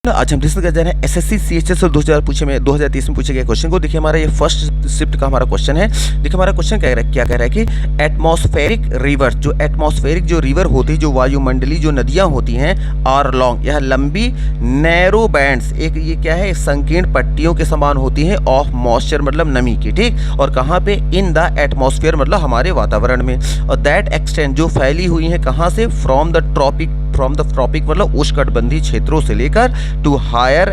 आज हम डिस्कस कर जा रहे हैं एसएससी सीएचएस 2023 में पूछे गए क्वेश्चन को। देखिए हमारा ये फर्स्ट शिफ्ट का हमारा क्वेश्चन है। देखिए हमारा क्वेश्चन क्या कह रहा है कि एटमॉस्फेरिक रिवर, जो एटमॉस्फेरिक जो रिवर होती है, जो वायुमंडलीय जो नदियां होती हैं, आर लॉन्ग, यह लंबी, नैरो बैंड्स, एक ये क्या है, संकीर्ण पट्टियों के समान होती हैं, ऑफ मॉइस्चर मतलब नमी की, ठीक। और कहाँ पे, इन द एटमॉस्फेयर मतलब हमारे वातावरण में। और दैट एक्सटेंड, जो फैली हुई है कहाँ से, फ्रॉम द ट्रॉपिक मतलब उष्णकटिबंधीय क्षेत्रों से लेकर टू हायर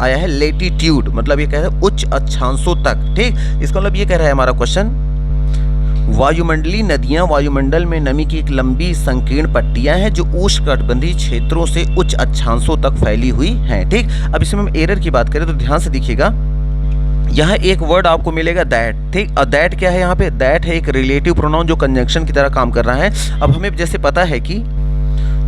आया है लेटीट्यूड, मतलब ये कह रहे हैं उच्च अक्षांशों तक, ठीक। इसका मतलब ये कह रहा है हमारा क्वेश्चन, वायुमंडलीय नदियां वायुमंडल में नमी की एक लंबी संकीर्ण पट्टियां हैं जो उष्णकटिबंधीय क्षेत्रों से उच्च अक्षांशों तक फैली हुई हैं, ठीक। अब इसमें हम एरर की बात करें तो ध्यान से देखिएगा, यहाँ एक वर्ड आपको मिलेगा दैट, ठीक। और दैट क्या है, यहाँ पे दैट है एक रिलेटिव प्रोनाउन जो कंजंक्शन की तरह काम कर रहा है। अब हमें जैसे पता है कि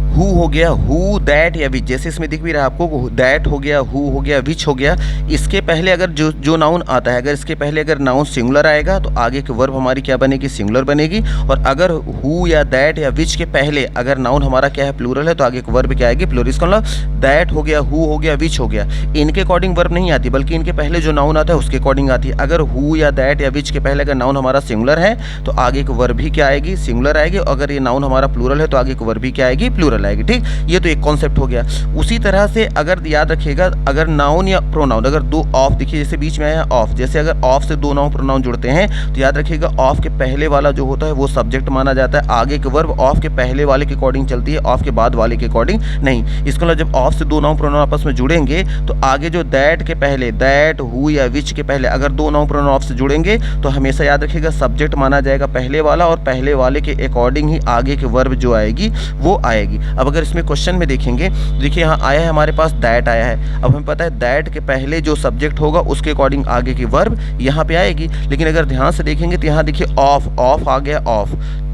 हु हो गया, हु, दैट या विच, जैसे इसमें दिख भी रहा है आपको, दैट हो गया, हु हो गया, विच हो गया। इसके पहले अगर जो नाउन आता है, अगर इसके पहले अगर नाउन सिंगुलर आएगा तो आगे की वर्ब हमारी क्या बनेगी, सिंगुलर बनेगी। और अगर हु या दैट या विच के पहले अगर नाउन हमारा क्या है, प्लूरल है, तो आगे की वर्ब क्या आएगी, प्लूरल। इसका मतलब दैट हो गया, हु हो गया, विच हो गया, इनके अकॉर्डिंग वर्ब नहीं आती, बल्कि इनके पहले जो नाउन आता है उसके अकॉर्डिंग आती है। अगर हु या दैट या विच के पहले अगर नाउन हमारा सिंगुलर है तो आगे की वर्ब भी क्या आएगी, सिंगुलर आएगी। अगर ये नाउन हमारा प्लूरल है तो आगे की वर्ब भी क्या आएगी, प्लूरल आएगी, ठीक। ये तो एक कॉन्सेप्ट हो गया। उसी तरह से अगर याद रखिएगा, अगर नाउन या प्रोनाउन, अगर दो ऑफ, देखिए जैसे बीच में आया ऑफ, जैसे अगर ऑफ से दो नाउन प्रोनाउन जुड़ते हैं तो याद रखिएगा ऑफ के पहले वाला जो होता है वो सब्जेक्ट माना जाता है, आगे के वर्ब ऑफ के पहले वाले के अकॉर्डिंग चलती है, ऑफ के बाद वाले के अकॉर्डिंग नहीं। इसका मतलब जब ऑफ से दो नाउन प्रोनाउन आपस में जुड़ेंगे तो आगे जो दैट के पहले, दैट, हु या विच के पहले अगर दो नाउन प्रोनाउन ऑफ से जुड़ेंगे तो हमेशा याद रखिएगा सब्जेक्ट माना जाएगा पहले वाला, और पहले वाले के अकॉर्डिंग ही आगे के वर्ब जो आएगी वो आएगी। अब अगर इसमें क्वेश्चन में देखेंगे, देखिए यहाँ आया है हमारे पास दैट आया है। अब हमें पता है दैट के पहले जो सब्जेक्ट होगा उसके अकॉर्डिंग आगे की वर्ब यहाँ पे आएगी। लेकिन अगर ध्यान से देखेंगे तो यहाँ देखिए ऑफ आ गया,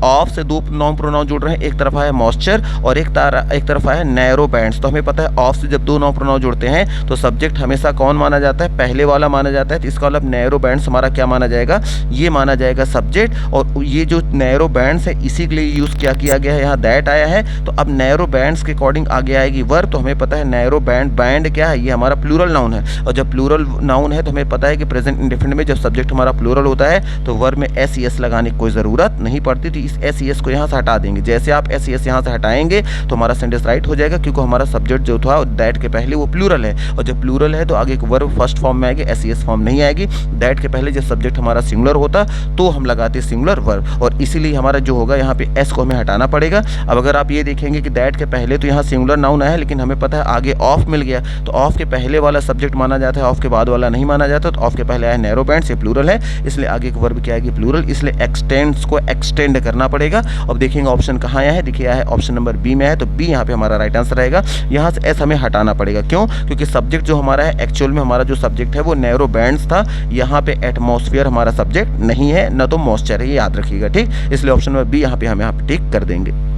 ऑफ से दो नाउन प्रोनाउन जुड़ रहे हैं, एक तरफ आया मॉइस्चर और एक तरफ आया नैरो बैंड्स। तो हमें पता है ऑफ से जब दो नाउन प्रोनाउन जुड़ते हैं तो सब्जेक्ट हमेशा कौन माना जाता है, पहले वाला माना जाता है। तो इसका मतलब नैरो बैंड्स हमारा क्या माना जाएगा, ये माना जाएगा सब्जेक्ट। और ये जो नैरो बैंड्स है इसी के लिए यूज किया गया है, यहाँ दैट आया है। तो अब नैरो बैंड्स के अकॉर्डिंग आगे आएगी वर्ब। तो हमें पता है नैरो बैंड क्या है, ये हमारा प्लूरल नाउन है। और जब प्लूरल नाउन है तो हमें पता है कि प्रेजेंट इंडेफिनिट में जब सब्जेक्ट हमारा प्लूरल होता है तो वर्ब में एस ई एस लगाने की कोई ज़रूरत नहीं पड़ती। तो इस एस ई एस को यहाँ से हटा देंगे। जैसे आप एस ई एस यहाँ से हटाएंगे तो हमारा सेंटेंस राइट हो जाएगा, क्योंकि हमारा सब्जेक्ट जो था दैट के पहले वो प्लूरल है। और जब प्लूरल है तो आगे एक वर्ब फर्स्ट फॉर्म में आएगी, एस ई एस फॉर्म नहीं आएगी। दैट के पहले जब सब्जेक्ट हमारा सिंगुलर होता तो हम लगाते सिंगुलर वर्ब, और इसीलिए हमारा जो होगा यहाँ पे एस को हमें हटाना पड़ेगा। अब अगर आप ये देखेंगे कि दैट के पहले तो यहाँ सिंगुलर नाउन आया है, लेकिन हमें पता है आगे ऑफ मिल गया, तो ऑफ के पहले वाला सब्जेक्ट माना जाता है, ऑफ के बाद वाला नहीं माना जाता। तो ऑफ के पहले आया नैरो बैंड्स, ये प्लूरल है, इसलिए आगे एक वर्ब क्या आएगी, प्लूरल। इसलिए एक्सटेंड्स को एक्सटेंड करना पड़ेगा। अब देखेंगे ऑप्शन कहाँ आया है, देखिए है ऑप्शन नंबर बी में है, तो बी यहाँ पे हमारा राइट आंसर रहेगा। यहाँ से एस हमें हटाना पड़ेगा, क्यों, क्योंकि सब्जेक्ट जो हमारा है एक्चुअल में हमारा जो सब्जेक्ट है वो नैरो बैंड्स था, यहाँ पे एटमॉस्फेयर हमारा सब्जेक्ट नहीं है, न तो मॉइस्चर है, ये याद रखिएगा, ठीक। इसलिए ऑप्शन नंबर बी यहाँ पे हम टिक कर देंगे।